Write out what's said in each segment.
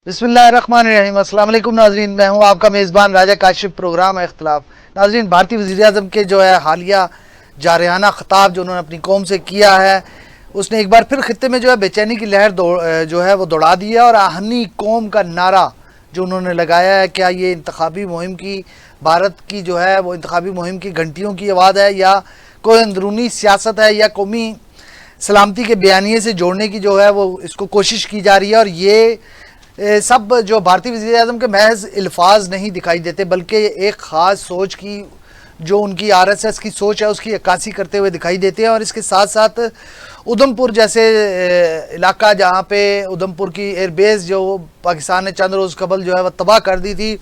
बिस्मिल्लाहिर्रहमानिर्रहीम। अस्सलाम वालेकुम नाजरीन, मैं हूं आपका मेज़बान राजा काशिफ। प्रोग्राम है इख्तिलाफ। नाजरीन, भारतीय वज़ीर आज़म के जो है हालिया जारहाना ख़िताब जो उन्होंने अपनी कौम से किया है, उसने एक बार फिर खित्ते में जो है बेचैनी की लहर जो है वो दौड़ा दी है। और आहनी कौम का नारा जो उन्होंने लगाया है, क्या ये इंतखाबी मुहिम की भारत की जो है वो इंतखाबी मुहिम की घंटियों की आवाज़ है, या कोई अंदरूनी सियासत है, या कौमी सलामती के बयानिए से जोड़ने की जो है वो इसको कोशिश की जा रही है। और ये सब जो भारतीय वज़ीर आज़म के महज अल्फाज नहीं दिखाई देते, बल्कि एक ख़ास सोच की जो उनकी आरएसएस की सोच है उसकी अक्कासी करते हुए दिखाई देते हैं। और इसके साथ साथ उधमपुर जैसे इलाका, जहाँ पे उधमपुर की एयरबेस जो पाकिस्तान ने चंद रोज़ कबल जो है वह तबाह कर दी थी,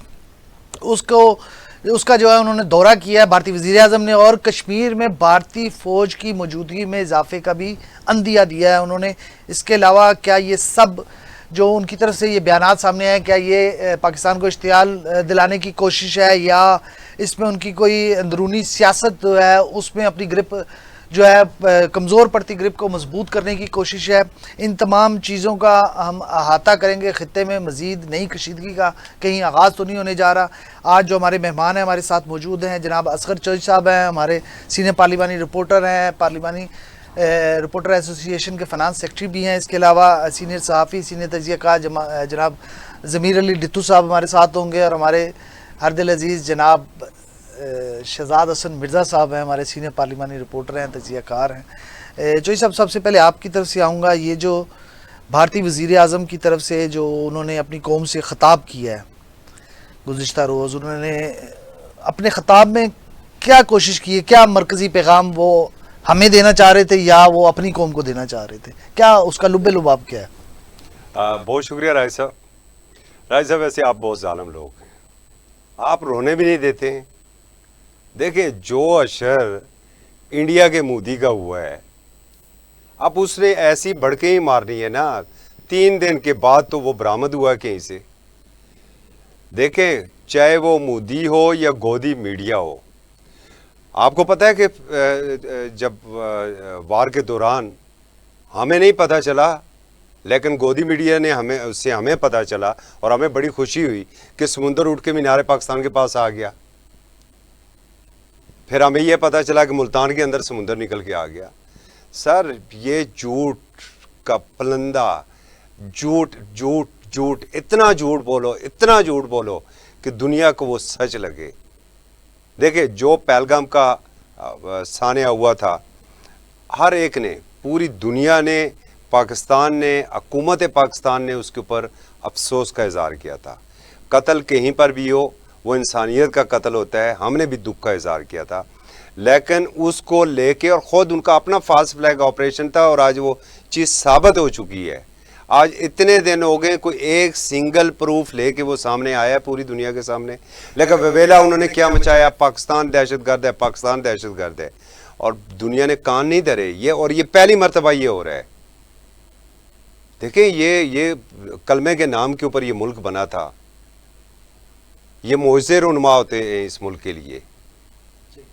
उसका जो है उन्होंने दौरा किया है भारतीय वज़ीर आज़म ने। और कश्मीर में भारतीय फ़ौज की मौजूदगी में इजाफे का भी अंदिया दिया है उन्होंने। इसके अलावा क्या ये सब जो उनकी तरफ से ये बयानात सामने आए, क्या ये पाकिस्तान को इश्तियाल दिलाने की कोशिश है, या इसमें उनकी कोई अंदरूनी सियासत जो है उसमें अपनी ग्रिप जो है कमज़ोर पड़ती ग्रिप को मजबूत करने की कोशिश है? इन तमाम चीज़ों का हम अहाता करेंगे। ख़ित्ते में मज़ीद नई कशीदगी का कहीं आगाज़ तो नहीं होने जा रहा। आज जो हमारे मेहमान हैं हमारे साथ मौजूद हैं, जनाब असगर चौधरी साहब हैं, हमारे सीनियर पार्लिमानी रिपोर्टर हैं, पार्लिमानी रिपोर्टर एसोसिएशन के फ़ाइनेंस सेक्रेटरी भी हैं। इसके अलावा सीनियर सहाफ़ी, सीनियर तजियाकार जनाब ज़मीर अली डिट्टू साहब हमारे साथ होंगे, और हमारे हर दिल अजीज़ जनाब शहजाद हसन मिर्ज़ा साहब हैं, हमारे सीनियर पार्लिमानी रिपोर्टर हैं, तजियाकार हैं। चौधरी साहब, सबसे पहले आपकी तरफ से आऊँगा। ये जो भारतीय वज़ीर आज़म की तरफ से जो उन्होंने अपनी कौम से ख़िताब किया है गुज़िश्ता रोज़, उन्होंने अपने ख़िताब में क्या कोशिश की है? क्या मरकज़ी पैगाम वो हमें देना चाह रहे थे, या वो अपनी कौम को देना चाह रहे थे? क्या उसका लुब्बे लुबाब क्या है? बहुत शुक्रिया राय साहब। राय साहब, वैसे आप बहुत जालिम लोग हैं, आप रोने भी नहीं देते हैं। देखिए, जो अशर इंडिया के मोदी का हुआ है, अब उसने ऐसी भड़के ही मारनी है ना। 3 दिन के बाद तो वो बरामद हुआ कहीं से। देखें, चाहे वो मोदी हो या गोदी मीडिया हो, आपको पता है कि जब वार के दौरान हमें नहीं पता चला, लेकिन गोदी मीडिया ने हमें पता चला, और हमें बड़ी खुशी हुई कि समुंदर उठ के मीनार पाकिस्तान के पास आ गया। फिर हमें यह पता चला कि मुल्तान के अंदर समुंदर निकल के आ गया। सर, ये झूठ का पलंदा, झूठ झूठ झूठ, इतना झूठ बोलो, इतना झूठ बोलो कि दुनिया को वो सच लगे। देखिए, जो पहलगाम का सानिया हुआ था, हर एक ने, पूरी दुनिया ने, पाकिस्तान ने, हुकूमत पाकिस्तान ने उसके ऊपर अफसोस का इज़हार किया था। कत्ल कहीं पर भी हो, वो इंसानियत का कत्ल होता है। हमने भी दुख का इज़हार किया था, लेकिन उसको लेके, और ख़ुद उनका अपना फास्ट फ्लैग ऑपरेशन था, और आज वो चीज़ साबित हो चुकी है। आज इतने दिन हो गए, कोई एक सिंगल प्रूफ लेके वो सामने आया पूरी दुनिया के सामने। लेकिन वेवेला उन्होंने क्या मचाया, पाकिस्तान दहशतगर्द है, पाकिस्तान दहशतगर्द है, और दुनिया ने कान नहीं धरे। ये, और ये पहली मरतबा ये हो रहा है। देखिए, ये कलमे के नाम के ऊपर ये मुल्क बना था। ये मोज़े रुनमा होते हैं इस मुल्क के लिए।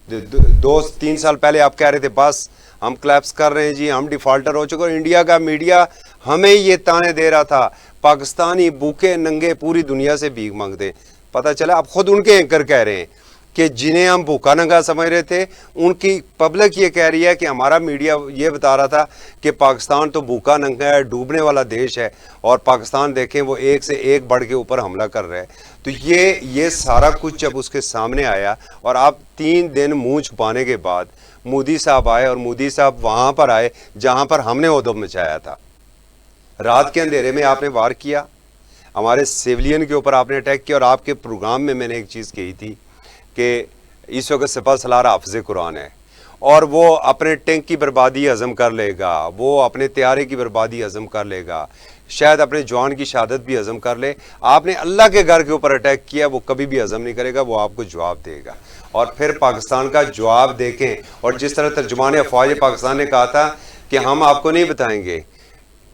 2-3 साल पहले आप कह रहे थे बस हम क्लैप्स कर रहे हैं जी, हम डिफ़ॉल्टर हो चुके। और इंडिया का मीडिया हमें ये ताने दे रहा था, पाकिस्तानी भूखे नंगे पूरी दुनिया से भीख मांगते। पता चला अब खुद उनके एंकर कह रहे हैं कि जिन्हें हम भूखा नंगा समझ रहे थे, उनकी पब्लिक ये कह रही है कि हमारा मीडिया ये बता रहा था कि पाकिस्तान तो भूखा नंगा है, डूबने वाला देश है, और पाकिस्तान देखें वो एक से एक बढ़ के ऊपर हमला कर रहा है। तो ये सारा कुछ जब उसके सामने आया, और आप 3 दिन मुंह छुपाने के बाद मोदी साहब आए, और मोदी साहब वहाँ पर आए जहाँ पर हमने उद्यम मचाया था। रात के अंधेरे में आपने वार किया, हमारे सिविलियन के ऊपर आपने अटैक किया। और आपके प्रोग्राम में मैंने एक चीज़ कही थी कि इस वक्त सिपह सलार हाफ़िज़ कुरान है, और वो अपने टैंक की बर्बादी हज़म कर लेगा, वो अपने त्यारे की बर्बादी हज़म कर लेगा, शायद अपने जवान की शहादत भी हज़म कर ले। आपने अल्लाह के घर के ऊपर अटैक किया, वो कभी भी हज़म नहीं करेगा, वो आपको जवाब देगा। और फिर पाकिस्तान का जवाब देखें। और जिस तरह तर्जुमान अफ़वाज पाकिस्तान ने कहा था कि हम आपको नहीं बताएंगे,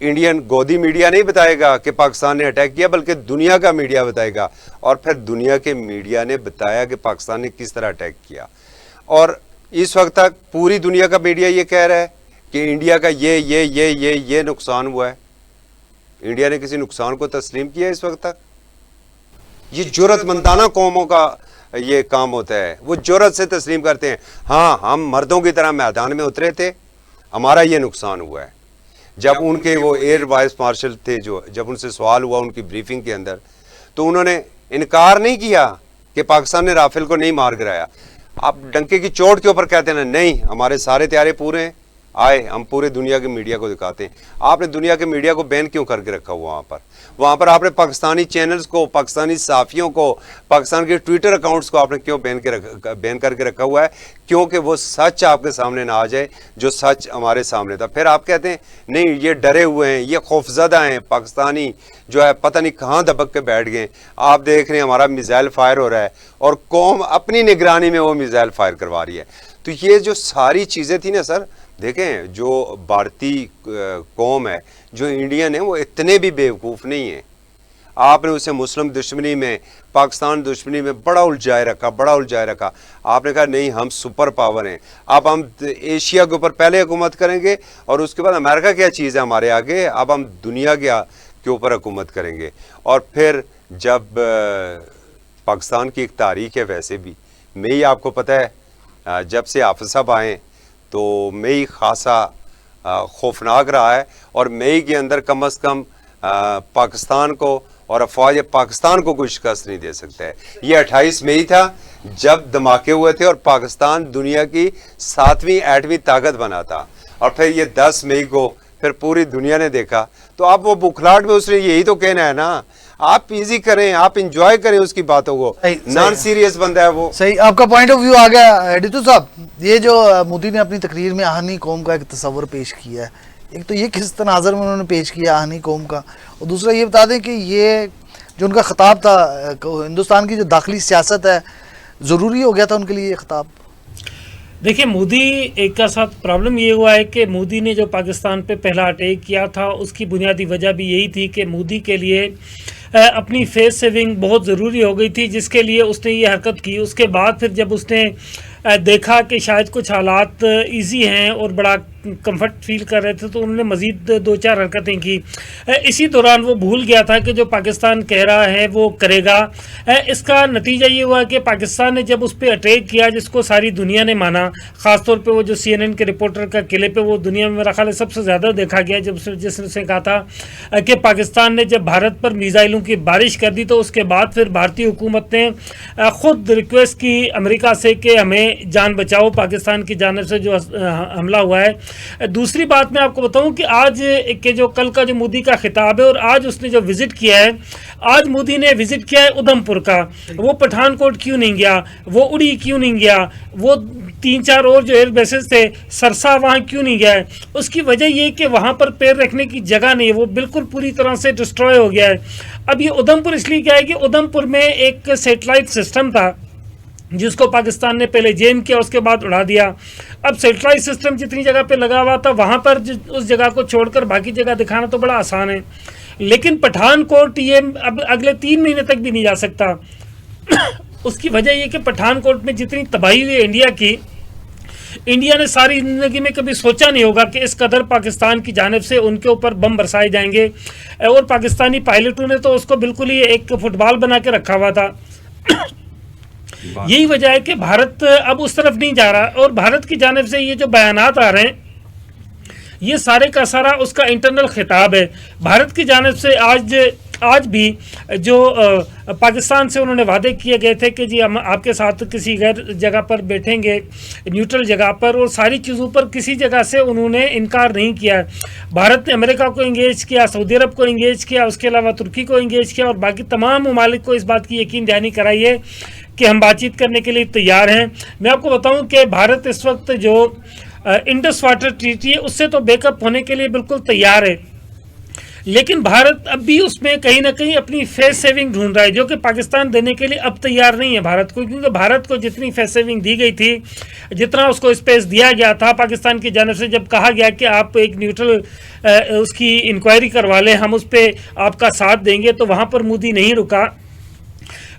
इंडियन गोदी मीडिया नहीं बताएगा कि पाकिस्तान ने अटैक किया, बल्कि दुनिया का मीडिया बताएगा। और फिर दुनिया के मीडिया ने बताया कि पाकिस्तान ने किस तरह अटैक किया। और इस वक्त तक पूरी दुनिया का मीडिया ये कह रहा है कि इंडिया का ये नुकसान हुआ है। इंडिया ने किसी नुकसान को तस्लीम किया इस वक्त तक? ये जुर्रतमंदाना कौमों का ये काम होता है, वो जुर्रत से तस्लीम करते हैं। हाँ, हम मर्दों की तरह मैदान में उतरे थे, हमारा ये नुकसान हुआ है। जब उनके वो एयर वाइस मार्शल थे, जो जब उनसे सवाल हुआ उनकी ब्रीफिंग के अंदर, तो उन्होंने इनकार नहीं किया कि पाकिस्तान ने राफेल को नहीं मार गिराया। आप डंके की चोट के ऊपर कहते हैं नहीं, हमारे सारे तैयारे पूरे हैं, आए हम पूरे दुनिया के मीडिया को दिखाते हैं। आपने दुनिया के मीडिया को बैन क्यों करके रखा हुआ वहाँ पर आपने पाकिस्तानी चैनल्स को, पाकिस्तानी सहाफ़ियों को, पाकिस्तान के ट्विटर अकाउंट्स को आपने क्यों बैन करके रखा हुआ है? क्योंकि वो सच आपके सामने ना आ जाए जो सच हमारे सामने था। फिर आप कहते हैं नहीं, ये डरे हुए हैं, ये खौफजदा हैं, पाकिस्तानी जो है पता नहीं कहाँ दबक के बैठ गए। आप देख रहे हैं हमारा मिसाइल फायर हो रहा है और कौम अपनी निगरानी में वो मिसाइल फायर करवा रही है। तो ये जो सारी चीज़ें थी ना सर, देखें जो भारतीय कौम है, जो इंडियन है, वो इतने भी बेवकूफ़ नहीं है। आपने उसे मुस्लिम दुश्मनी में, पाकिस्तान दुश्मनी में बड़ा उलझाए रखा। आपने कहा नहीं, हम सुपर पावर हैं, अब हम एशिया के ऊपर पहले हुकूमत करेंगे और उसके बाद अमेरिका क्या चीज़ है हमारे आगे, अब हम दुनिया के ऊपर हुकूमत करेंगे। और फिर जब पाकिस्तान की एक तारीख है, वैसे भी मई आपको पता है जब से हाफिज साहब आए तो मई खासा खौफनाक रहा है। और मई के अंदर कम अज़ कम पाकिस्तान को और अफवाज पाकिस्तान को कोई शिकस्त नहीं दे सकता है। ये 28 मई था जब धमाके हुए थे और पाकिस्तान दुनिया की 7वीं एटमी ताकत बना था। और फिर ये 10 मई को फिर पूरी दुनिया ने देखा। तो आप वो बुखलाहट में उसने यही तो कहना है ना, आप इजी करें, आप इंजॉय करें उसकी बातों को। नॉन सीरियस बंदा है वो। सही, आपका पॉइंट ऑफ व्यू आ गया। डिटू साहब, ये जो मोदी ने अपनी तकरीर में आहनी कौम का एक तस्वर पेश किया है, एक तो ये किस तनाज़र में उन्होंने पेश किया आहनी कौम का, और दूसरा ये बता दें कि ये जो उनका खिताब था, हिंदुस्तान की जो दाखिली सियासत है, ज़रूरी हो गया था उनके लिए ये खिताब? देखिए, मोदी एक का साथ प्रॉब्लम ये हुआ है कि मोदी ने जो पाकिस्तान पे पहला अटैक किया था, उसकी बुनियादी वजह भी यही थी कि मोदी के लिए अपनी फेस सेविंग बहुत ज़रूरी हो गई थी, जिसके लिए उसने ये हरकत की। उसके बाद फिर जब उसने देखा कि शायद कुछ हालात इजी हैं और बड़ा कंफर्ट फील कर रहे थे, तो उन्होंने मज़ीद 2-4 हरकतें की। इसी दौरान वो भूल गया था कि जो पाकिस्तान कह रहा है वो करेगा। इसका नतीजा ये हुआ कि पाकिस्तान ने जब उस पर अटैक किया, जिसको सारी दुनिया ने माना, ख़ास तौर पे वो जो CNN के रिपोर्टर का किले पे, वो दुनिया में मेरा ख्याल है सबसे ज़्यादा देखा गया, जब जिसने कहा था कि पाकिस्तान ने जब भारत पर मिसाइलों की बारिश कर दी, तो उसके बाद फिर भारतीय हुकूमत ने ख़ुद रिक्वेस्ट की अमेरिका से कि हमें जान बचाओ, पाकिस्तान की जानिब से जो हमला हुआ है। दूसरी बात मैं आपको बताऊं कि आज के जो कल का जो मोदी का खिताब है, और आज उसने जो विज़िट किया है, आज मोदी ने विज़िट किया है उधमपुर का। वो पठानकोट क्यों नहीं गया, वो उड़ी क्यों नहीं गया, वो 3-4 और जो एयर बेसेस थे, सरसा, वहाँ क्यों नहीं गया है? उसकी वजह ये कि वहाँ पर पैर रखने की जगह नहीं है, वो बिल्कुल पूरी तरह से डिस्ट्रॉय हो गया है। अब ये उधमपुर इसलिए क्या है कि उधमपुर में एक सेटेलाइट सिस्टम था जिसको पाकिस्तान ने पहले जैम किया, उसके बाद उड़ा दिया। अब सेटेलाइट सिस्टम जितनी जगह पे लगा हुआ था, वहाँ पर उस जगह को छोड़कर बाकी जगह दिखाना तो बड़ा आसान है, लेकिन पठानकोट ये अब अगले 3 महीने तक भी नहीं जा सकता। उसकी वजह ये कि पठानकोट में जितनी तबाही हुई इंडिया की, इंडिया ने सारी ज़िंदगी में कभी सोचा नहीं होगा कि इस कदर पाकिस्तान की जानिब से उनके ऊपर बम बरसाए जाएंगे। और पाकिस्तानी पायलटों ने तो उसको बिल्कुल ही एक फुटबॉल बना के रखा हुआ था। यही वजह है कि भारत अब उस तरफ नहीं जा रहा, और भारत की जानिब से ये जो बयानात आ रहे हैं, ये सारे का सारा उसका इंटरनल खिताब है। भारत की जानिब से आज भी जो पाकिस्तान से उन्होंने वादे किए गए थे कि जी हम आपके साथ किसी गैर जगह पर बैठेंगे, न्यूट्रल जगह पर, और सारी चीज़ों पर किसी जगह से उन्होंने इनकार नहीं किया। भारत ने अमेरिका को इंगेज किया, सऊदी अरब को इंगेज किया, उसके अलावा तुर्की को इंगेज किया, और बाकी तमाम ममालिक को इस बात की यकीन दहानी कराई है कि हम बातचीत करने के लिए तैयार हैं। मैं आपको बताऊं कि भारत इस वक्त जो इंडस वाटर ट्रीटी है, उससे तो बैकअप होने के लिए बिल्कुल तैयार है, लेकिन भारत अब भी उसमें कहीं ना कहीं अपनी फेस सेविंग ढूंढ रहा है, जो कि पाकिस्तान देने के लिए अब तैयार नहीं है भारत को। क्योंकि भारत को जितनी फेस सेविंग दी गई थी, जितना उसको स्पेस दिया गया था पाकिस्तान की जानिब से, जब कहा गया कि आप एक न्यूट्रल उसकी इंक्वायरी करवा लें, हम उस पर आपका साथ देंगे, तो वहाँ पर मोदी नहीं रुका।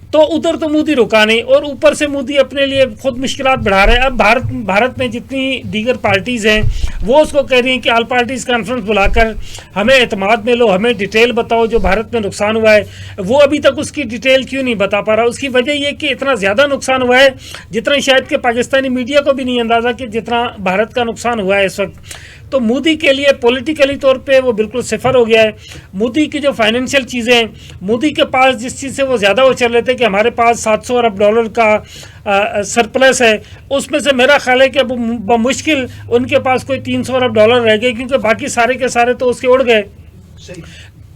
तो उधर तो मोदी रुका नहीं, और ऊपर से मोदी अपने लिए खुद मुश्किलात बढ़ा रहे हैं। अब भारत में जितनी दीगर पार्टीज़ हैं वो उसको कह रही हैं कि ऑल पार्टीज़ कॉन्फ्रेंस बुलाकर हमें एतमाद में लो, हमें डिटेल बताओ जो भारत में नुकसान हुआ है। वो अभी तक उसकी डिटेल क्यों नहीं बता पा रहा? उसकी वजह ये कि इतना ज़्यादा नुकसान हुआ है जितना शायद कि पाकिस्तानी मीडिया को भी नहीं अंदाज़ा कि जितना भारत का नुकसान हुआ है इस वक्त। तो मोदी के लिए पॉलिटिकली तौर पे वो बिल्कुल सिफर हो गया है। मोदी की जो फाइनेंशियल चीज़ें हैं, मोदी के पास जिस चीज़ से वो ज़्यादा वो चल रहे थे कि हमारे पास 700 अरब डॉलर का सरप्लस है, उसमें से मेरा ख्याल है कि अब मुश्किल उनके पास कोई 300 अरब डॉलर रह गए, क्योंकि बाकी सारे के सारे तो उसके उड़ गए।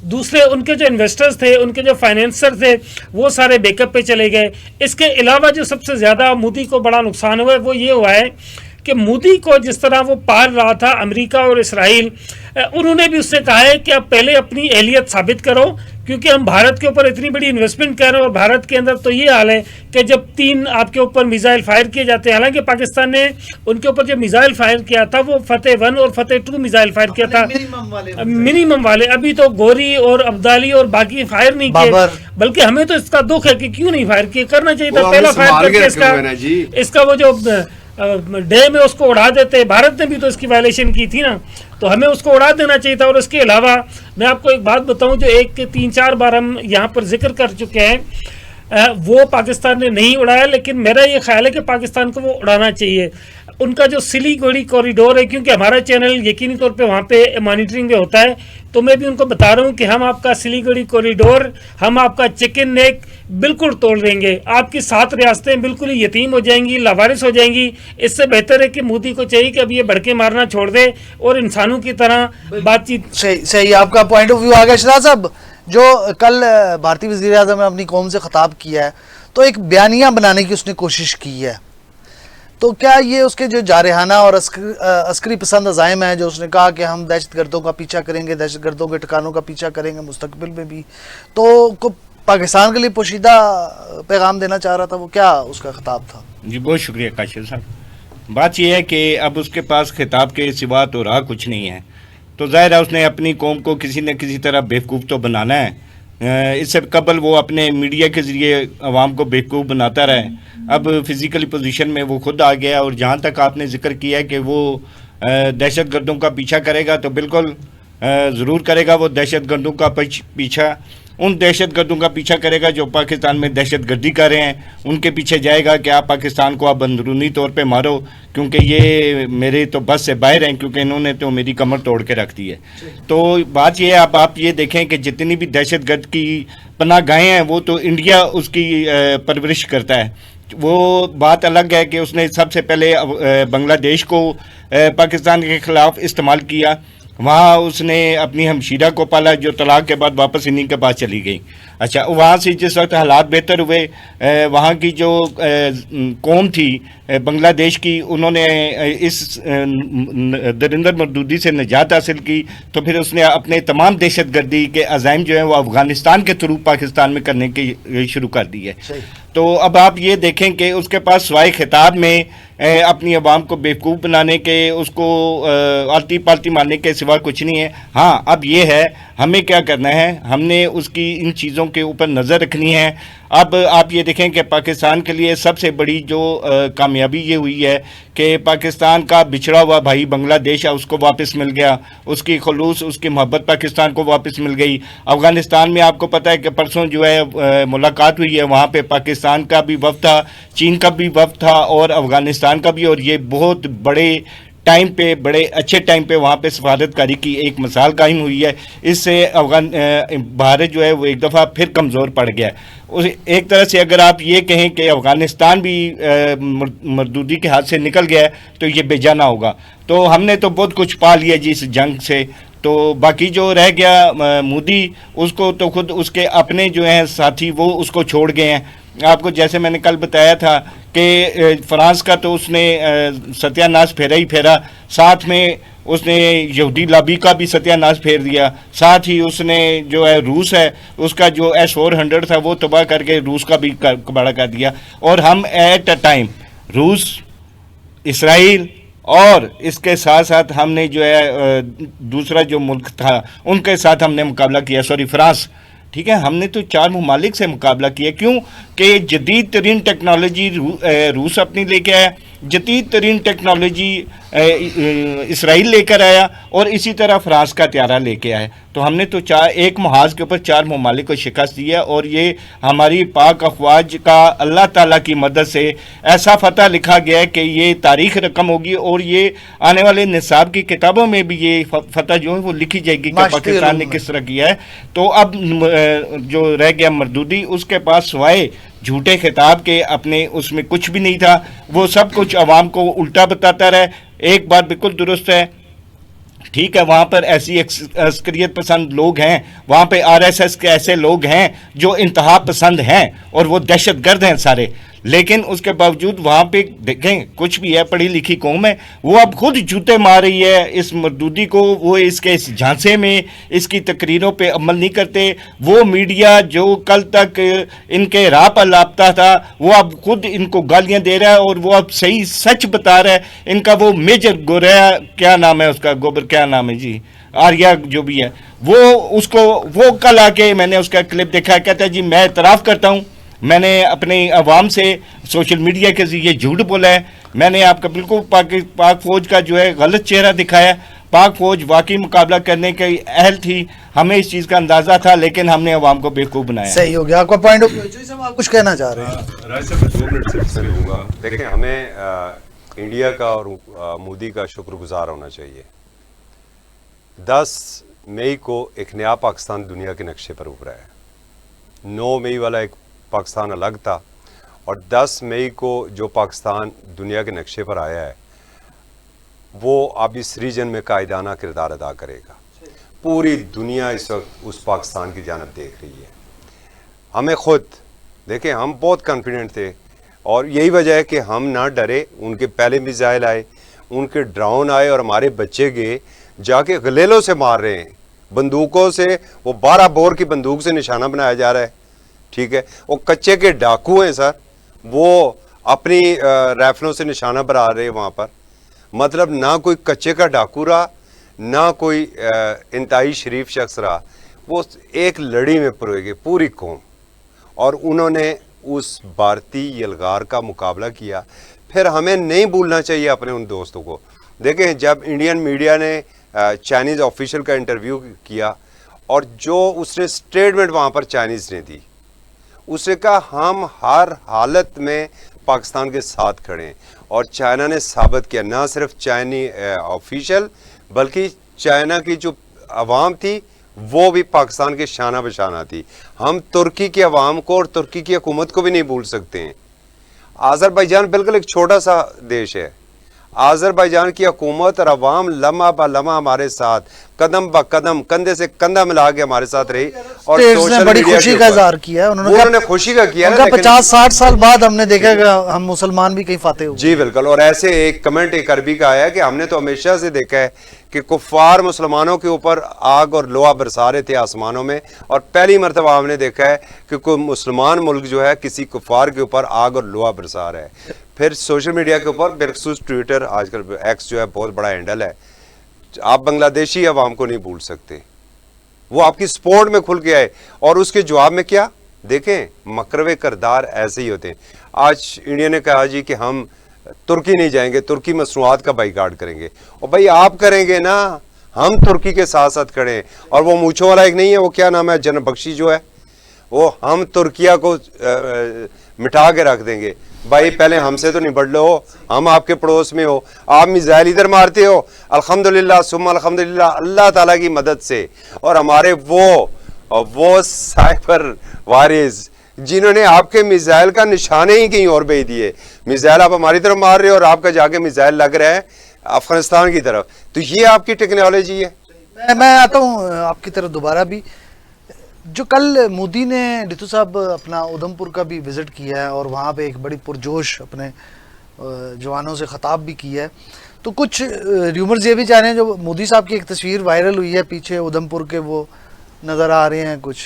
दूसरे उनके जो इन्वेस्टर्स थे, उनके जो फाइनेंसर थे, वो सारे बैकअप पे चले गए। इसके अलावा जो सबसे ज़्यादा मोदी को बड़ा नुकसान हुआ है वो ये हुआ है कि मोदी को जिस तरह वो पाल रहा था अमेरिका और इसराइल, उन्होंने भी उससे कहा है कि आप पहले अपनी अहलियत साबित करो, क्योंकि हम भारत के ऊपर इतनी बड़ी इन्वेस्टमेंट कर रहे हैं। और भारत के अंदर तो ये हाल है कि जब 3 आपके ऊपर मिसाइल फायर किए जाते हैं, हालांकि पाकिस्तान ने उनके ऊपर जो मिसाइल फायर किया था वो फतेह 1 और फतेह 2 मिसाइल फायर किया था, मिनिमम वाले। अभी तो गोरी और अब्दाली और बाकी फायर नहीं किए, बल्कि हमें तो इसका दुख है कि क्यों नहीं फायर किए, करना चाहिए था पहला फायर करके इसका वो जो डैम है उसको उड़ा देते। भारत ने भी तो इसकी वायलेशन की थी ना, तो हमें उसको उड़ा देना चाहिए था। और इसके अलावा मैं आपको एक बात बताऊं जो 3-4 बार हम यहाँ पर जिक्र कर चुके हैं, वो पाकिस्तान ने नहीं उड़ाया, लेकिन मेरा ये ख्याल है कि पाकिस्तान को वो उड़ाना चाहिए। उनका जो सिलीगुड़ी कॉरिडोर है, क्योंकि हमारा चैनल यकीनी तौर पे वहाँ पे मॉनिटरिंग में होता है, तो मैं भी उनको बता रहा हूँ कि हम आपका सिलीगुड़ी कॉरिडोर, हम आपका चिकन नेक बिल्कुल तोड़ देंगे। आपकी 7 रियासतें बिल्कुल ही यतीम हो जाएंगी, लावारिस हो जाएंगी। इससे बेहतर है कि मोदी को चाहिए कि अब ये भड़के मारना छोड़ दे और इंसानों की तरह बातचीत। सही आपका पॉइंट ऑफ व्यू आ गया। शहजाद साहब, जो कल भारतीय वज़ीर आज़म ने अपनी कौम से खिताब किया है, तो एक बयानिया बनाने की उसने कोशिश की है, तो क्या ये उसके जो जारहाना और अस्करी पसंद अज़ाइम है, जो उसने कहा कि हम दहशतगर्दों का पीछा करेंगे, दहशतगर्दों के ठिकानों का पीछा करेंगे मुस्तकबिल में भी, तो पाकिस्तान के लिए पोशीदा पैगाम देना चाह रहा था, वो क्या उसका खिताब था? जी बहुत शुक्रिया काशिफ साहब। बात यह है कि अब उसके पास खिताब के सिवा तो रहा कुछ नहीं है, तो ज़ाहिर है उसने अपनी कौम को किसी न किसी तरह बेवकूफ़ तो बनाना है। इससे कबल वो अपने मीडिया के ज़रिए आवाम को बेवकूफ़ बनाता रहे। अब फिज़िकली पोजीशन में वो खुद आ गया, और जहाँ तक आपने जिक्र किया है कि वो दहशत गर्दों का पीछा करेगा, तो बिल्कुल ज़रूर करेगा वो दहशत गर्दों का पीछा। उन दहशत गर्दों का पीछा करेगा जो पाकिस्तान में दहशत गर्दी कर रहे हैं, उनके पीछे जाएगा कि आप पाकिस्तान को आप अंदरूनी तौर पे मारो, क्योंकि ये मेरे तो बस से बाहर हैं, क्योंकि इन्होंने तो मेरी कमर तोड़ के रख दी है। तो बात ये है, अब आप ये देखें कि जितनी भी दहशत गर्द की पनाह गाहें हैं वो तो इंडिया उसकी परवरिश करता है। वो बात अलग है कि उसने सबसे पहले बांग्लादेश को पाकिस्तान के ख़िलाफ़ इस्तेमाल किया, वहाँ उसने अपनी हमशीरा को पाला जो तलाक के बाद वापस इन्हीं के पास चली गई। अच्छा, वहाँ से जिस वक्त हालात बेहतर हुए, वहाँ की जो कौम थी बांग्लादेश की, उन्होंने इस दरिंदर मरदूदी से निजात हासिल की, तो फिर उसने अपने तमाम दहशत गर्दी के अज़ाइम जो हैं वो अफ़गानिस्तान के थ्रू पाकिस्तान में करने की शुरू कर दी है। तो अब आप ये देखें कि उसके पास सवाए खिताब में अपनी आवाम को बेवकूफ़ बनाने के, उसको आलती पालती मारने के सिवा कुछ नहीं है। हाँ, अब ये है हमें क्या करना है, हमने उसकी इन चीज़ों के ऊपर नज़र रखनी है। अब आप ये देखें कि पाकिस्तान के लिए सबसे बड़ी जो कामयाबी ये हुई है कि पाकिस्तान का बिछड़ा हुआ भाई बांग्लादेश है उसको वापस मिल गया, उसकी खलूस उसकी मोहब्बत पाकिस्तान को वापस मिल गई। अफ़गानिस्तान में आपको पता है कि परसों जो है मुलाकात हुई है, वहाँ पे पाकिस्तान का भी वफ़द था, चीन का भी वफ़द था और अफ़गानिस्तान का भी, और ये बहुत बड़े टाइम पे, बड़े अच्छे टाइम पे वहाँ पे सफारतकारी की एक मिसाल कायम हुई है। इससे भारत जो है वो एक दफ़ा फिर कमज़ोर पड़ गया है। उस एक तरह से अगर आप ये कहें कि अफ़गानिस्तान भी मरदूदी के हाथ से निकल गया है तो ये बेजाना होगा। तो हमने तो बहुत कुछ पा लिया जी इस जंग से, तो बाकी जो रह गया मोदी, उसको तो खुद उसके अपने जो हैं साथी वो उसको छोड़ गए हैं। आपको जैसे मैंने कल बताया था कि फ्रांस का तो उसने सत्यानाश फेरा ही फेरा, साथ में उसने यहूदी लॉबी का भी सत्यानाश फेर दिया, साथ ही उसने जो है रूस है उसका जो S-400 था वो तबाह करके रूस का भी कबाड़ा कर दिया। और हम एट अ टाइम रूस, इसराइल और इसके साथ साथ हमने जो है दूसरा जो मुल्क था उनके साथ हमने मुकाबला किया, फ्रांस, ٹھیک ہے. ہم نے تو 4 ممالک سے مقابلہ کیا. کیوں کہ جدید ترین ٹیکنالوجی روس اپنی لے کے آیا, جدید ترین ٹیکنالوجی اسرائیل لے کر آیا, اور اسی طرح فرانس کا طیارہ لے کے آیا. تو ہم نے تو ایک محاذ کے اوپر 4 ممالک کو شکست دی ہے, اور یہ ہماری پاک افواج کا اللہ تعالیٰ کی مدد سے ایسا فتح لکھا گیا ہے کہ یہ تاریخ رقم ہوگی, اور یہ آنے والے نصاب کی کتابوں میں بھی یہ فتح جو ہے وہ لکھی جائے گی کہ پاکستان نے کس طرح کیا ہے. تو اب جو رہ گیا مردودی, اس کے پاس سوائے جھوٹے خطاب کے اپنے اس میں کچھ بھی نہیں تھا. وہ سب کچھ عوام کو الٹا بتاتا رہے. ایک بات بالکل درست ہے, ٹھیک ہے, وہاں پر ایسی عسکریت پسند لوگ ہیں, وہاں پہ RSS کے ایسے لوگ ہیں جو انتہا پسند ہیں, اور وہ دہشت گرد ہیں سارے. لیکن اس کے باوجود وہاں پہ دیکھیں کچھ بھی ہے, پڑھی لکھی قوم ہے, وہ اب خود جوتے مار رہی ہے اس مردودی کو. وہ اس کے اس جھانسے میں اس کی تقریروں پہ عمل نہیں کرتے. وہ میڈیا جو کل تک ان کے راہ پر لاپتا تھا, وہ اب خود ان کو گالیاں دے رہا ہے, اور وہ اب صحیح سچ بتا رہا ہے. ان کا وہ میجر گوریا, کیا نام ہے اس کا, گوبر کیا نام ہے جی, آریہ جو بھی ہے, وہ کل آ کے میں نے اس کا کلپ دیکھا, کہتا ہے جی میں اعتراف کرتا ہوں, میں نے اپنے عوام سے سوشل میڈیا کے ذریعے جھوٹ بولا ہے. میں نے آپ کا بالکل پاک فوج کا جو ہے غلط چہرہ دکھایا. پاک فوج واقعی مقابلہ کرنے کی اہل تھی, ہمیں اس چیز کا اندازہ تھا, لیکن ہم نے عوام کو بیوقوف بنایا. صحیح ہو گیا آپ کا پوائنٹ. آپ کچھ کہنا چاہ رہے ہیں؟ راج صاحب 2 منٹ سے لوں گا. دیکھیں ہمیں انڈیا کا اور مودی کا شکر گزار ہونا چاہیے. 10 مئی کو ایک نیا پاکستان دنیا کے نقشے پر ابھرا ہے. 9 مئی والا ایک پاکستان الگ تھا, اور 10 مئی کو جو پاکستان دنیا کے نقشے پر آیا ہے وہ اب اس ریجن میں قائدانہ کردار ادا کرے گا. پوری دنیا اس وقت اس پاکستان کی جانب دیکھ رہی ہے. ہمیں خود دیکھیں, ہم بہت کانفیڈنٹ تھے, اور یہی وجہ ہے کہ ہم نہ ڈرے. ان کے پہلے میزائل آئے, ان کے ڈرون آئے, اور ہمارے بچے گئے جا کے غلیلوں سے مار رہے ہیں, بندوقوں سے. وہ 12 بور کی بندوق سے نشانہ بنایا جا رہا ہے, ٹھیک ہے. وہ کچے کے ڈاکو ہیں سر, وہ اپنی رائفلوں سے نشانہ بنا رہے ہیں وہاں پر. مطلب نہ کوئی کچے کا ڈاکو رہا, نہ کوئی انتہائی شریف شخص رہا. وہ ایک لڑی میں پروئے گئے پوری قوم, اور انہوں نے اس بھارتی یلغار کا مقابلہ کیا. پھر ہمیں نہیں بھولنا چاہیے اپنے ان دوستوں کو. دیکھیں جب انڈین میڈیا نے چائنیز آفیشل کا انٹرویو کیا, اور جو اس نے سٹیٹمنٹ وہاں پر چائنیز نے دی, اس نے کہا ہم ہر حالت میں پاکستان کے ساتھ کھڑے ہیں. اور چائنا نے ثابت کیا, نہ صرف چائنی آفیشل بلکہ چائنا کی جو عوام تھی وہ بھی پاکستان کے شانہ بشانہ تھی. ہم ترکی کی عوام کو اور ترکی کی حکومت کو بھی نہیں بھول سکتے ہیں. آذربائیجان بالکل ایک چھوٹا سا دیش ہے. آذربائیجان کی حکومت اور عوام لمحہ با لمحہ ہمارے ساتھ قدم با قدم کندھے سے کندھا ملا کے ہمارے ساتھ رہی, اور نے بڑی خوشی کا اظہار کیا. انہوں نے خوشی کا کیا, 50-60 سال بعد ہم نے دیکھا کہ ہم مسلمان بھی کہیں فاتح ہوئے. جی بالکل. اور ایسے ایک کمنٹ ایک عربی کا آیا کہ ہم نے تو ہمیشہ سے دیکھا ہے کہ کفار مسلمانوں کے اوپر آگ اور لوہا برسا رہے تھے آسمانوں میں, اور پہلی مرتبہ ہم نے دیکھا ہے کہ کوئی مسلمان ملک جو ہے کسی کفار کے اوپر آگ اور لوہا برسا رہا ہے. پھر سوشل میڈیا کے اوپر بالخصوص ٹویٹر, آج کل ایکس جو ہے بہت بڑا ہینڈل ہے, آپ بنگلہ دیشی عوام کو نہیں بھول سکتے. وہ آپ کی سپورٹ میں کھل کے آئے, اور اس کے جواب میں کیا دیکھیں, مکروے کردار ایسے ہی ہوتے ہیں. آج انڈیا نے کہا جی کہ ہم ترکی نہیں جائیں گے, ترکی مصنوعات کا بائیکاٹ کریں گے. اور بھائی آپ کریں گے نا, ہم ترکی کے ساتھ ساتھ کھڑے ہیں. اور وہ مونچھوں والا ایک نہیں ہے, وہ کیا نام ہے, جن بخشی جو ہے, وہ ہم ترکیہ کو مٹا کے رکھ دیں گے. بھائی پہلے ہم سے تو نبڑ لو, ہم آپ کے پڑوس میں ہو, آپ میزائل ادھر مارتے ہو, الحمدللہ ثم الحمدللہ اللہ تعالیٰ کی مدد سے. اور ہمارے وہ سائبر وارز جنہوں نے آپ کے میزائل کا نشانے ہی کہیں اور بھیج دیے. میزائل آپ ہماری طرف مار رہے ہو, اور آپ کا جا کے میزائل لگ رہا ہے افغانستان کی طرف. تو یہ آپ کی ٹیکنالوجی ہے. میں آتا ہوں آپ کی طرف دوبارہ بھی. جو کل مودی نے ڈیتو صاحب اپنا ادھمپور کا بھی وزٹ کیا ہے, اور وہاں پہ ایک بڑی پرجوش اپنے جوانوں سے خطاب بھی کیا ہے, تو کچھ ریومرز یہ بھی چاہ رہے ہیں, جو مودی صاحب کی ایک تصویر وائرل ہوئی ہے پیچھے ادھمپور کے, وہ نظر آ رہے ہیں کچھ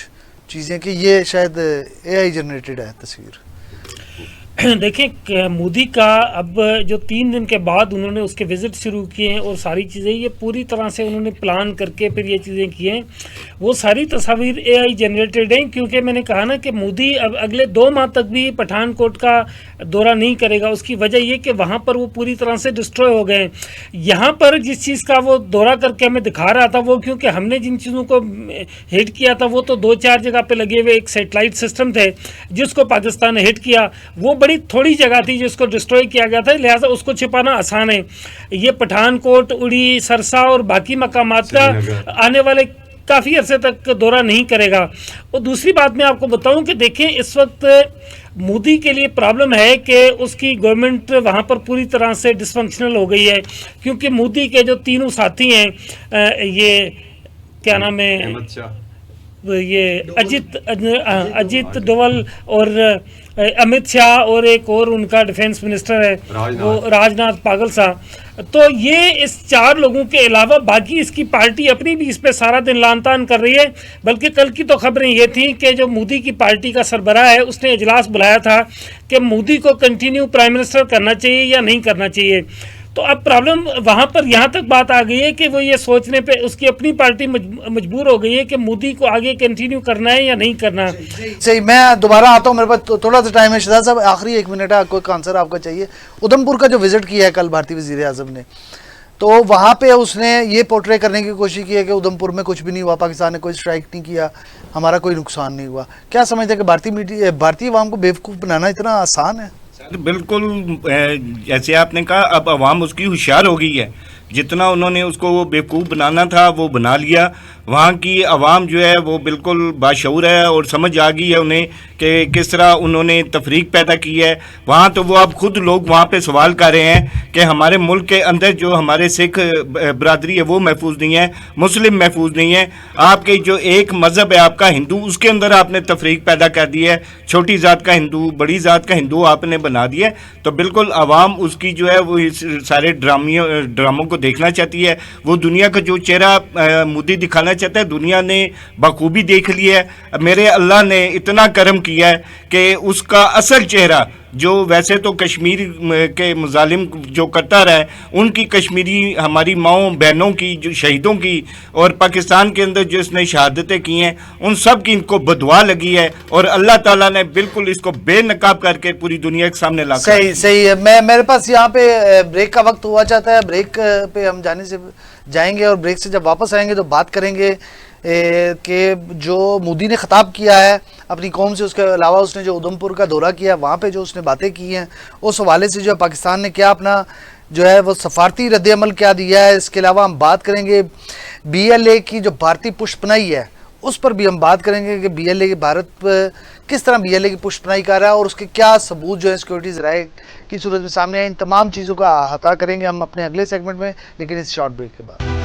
چیزیں کہ یہ شاید اے آئی جنریٹڈ ہے تصویر. देखिए मोदी का अब जो 3 दिन के बाद उन्होंने उसके विजिट शुरू किए हैं और सारी चीज़ें ये पूरी तरह से उन्होंने प्लान करके फिर ये चीज़ें की हैं, वो सारी तस्वीर AI जनरेटेड हैं, क्योंकि मैंने कहा ना कि मोदी अब अगले 2 माह तक भी पठानकोट का दौरा नहीं करेगा। उसकी वजह ये कि वहाँ पर वो पूरी तरह से डिस्ट्रॉय हो गए। यहाँ पर जिस चीज़ का वो दौरा करके हमें दिखा रहा था, वो क्योंकि हमने जिन चीज़ों को हिट किया था वो तो 2-4 जगह पे लगे हुए एक सैटेलाइट सिस्टम थे जिसको पाकिस्तान ने हिट किया, वो बड़ी थोड़ी जगह थी जिसको डिस्ट्रॉय किया गया था, लिहाजा उसको छिपाना आसान है। ये पठानकोट, उड़ी, सरसा और बाकी मकामात का आने वाले काफ़ी अरसे तक दौरा नहीं करेगा। और दूसरी बात मैं आपको बताऊं कि देखें इस वक्त मोदी के लिए प्रॉब्लम है कि उसकी गवर्नमेंट वहाँ पर पूरी तरह से डिसफंक्शनल हो गई है, क्योंकि मोदी के जो तीनों साथी हैं, ये क्या नाम है, ये अजित डोवल और अमित शाह और एक और उनका डिफेंस मिनिस्टर है वो राजनाथ पागल सा, तो ये इस 4 लोगों के अलावा बाकी इसकी पार्टी अपनी भी इस पे सारा दिन लान तान कर रही है। बल्कि कल की तो खबरें ये थी कि जो मोदी की पार्टी का सरबराह है उसने इजलास बुलाया था कि मोदी को कंटिन्यू प्राइम मिनिस्टर करना चाहिए या नहीं करना चाहिए। तो अब प्रॉब्लम वहाँ पर यहाँ तक बात आ गई है कि वो ये सोचने पे उसकी अपनी पार्टी मजबूर हो गई है कि मोदी को आगे कंटिन्यू करना है या नहीं करना। सही, मैं दोबारा आता हूँ, मेरे पास थोड़ा सा टाइम है। शहजाद साहब आखिरी 1 मिनट है, कोई आंसर आपका चाहिए। उधमपुर का जो विजिट किया है कल भारतीय वज़ीर आज़म ने, तो वहाँ पे उसने ये पोर्ट्रे करने की कोशिश की है कि उधमपुर में कुछ भी नहीं हुआ, पाकिस्तान ने कोई स्ट्राइक नहीं किया, हमारा कोई नुकसान नहीं हुआ। क्या समझते हैं कि भारतीय अवाम को बेवकूफ़ बनाना इतना आसान है? बिल्कुल, जैसे आपने कहा, अब अवाम उसकी होशियार हो गई है। जितना उन्होंने उसको वो बेवकूफ़ बनाना था वो बना लिया। वहाँ की आवाम जो है वो बिल्कुल बाशऊर है और समझ आ गई है उन्हें कि किस तरह उन्होंने तफरीक पैदा की है। वहाँ तो वो अब खुद लोग वहाँ पे सवाल कर रहे हैं कि हमारे मुल्क के अंदर जो हमारे सिख बरादरी है वो महफूज नहीं है, मुस्लिम महफूज नहीं है। आपके जो एक मज़हब है आपका हिंदू, उसके अंदर आपने तफरीक पैदा कर दी है। छोटी ज़ात का हिंदू, बड़ी ज़ात का हिंदू आपने बना दिया। तो बिल्कुल आवाम उसकी जो है वो इस सारे ड्रामों को देखना चाहती है। वो दुनिया का जो चेहरा मोदी दिखाना चाहता है, दुनिया ने बखूबी देख लिया है। मेरे अल्लाह ने इतना करम किया है कि उसका असल चेहरा, जो वैसे तो कश्मीर के मुजालिम जो करता रहा है, उनकी कश्मीरी हमारी माओं बहनों की, जो शहीदों की, और पाकिस्तान के अंदर जो इसने शहादतें की हैं, उन सब की इनको बदुआ लगी है। और अल्लाह ताला ने बिल्कुल इसको बेनकाब करके पूरी दुनिया के सामने ला। सही सही है। मेरे पास यहाँ पे ब्रेक का वक्त हुआ चाहता है। ब्रेक पे हम जाएंगे और ब्रेक से जब वापस आएंगे तो बात करेंगे कि जो मोदी ने ख़िताब किया है अपनी कौम से, उसके अलावा उसने जो उधमपुर का दौरा किया है वहाँ पे जो उसने बातें की हैं, उस हवाले से जो है पाकिस्तान ने क्या अपना जो है वो सफारती रद्द-ए-अमल क्या दिया है। इसके अलावा हम बात करेंगे BLA की जो भारतीय पुष्पनाई है उस पर भी हम बात करेंगे कि BLA की भारत पर किस तरह BLA की पुष्पनाई कर रहा है और उसके क्या सबूत जो है सिक्योरिटीज़ राय की सूरत में सामने आए। इन तमाम चीज़ों का अहाता करेंगे हम अपने अगले सेगमेंट में, लेकिन इस शॉर्ट ब्रेक के बाद।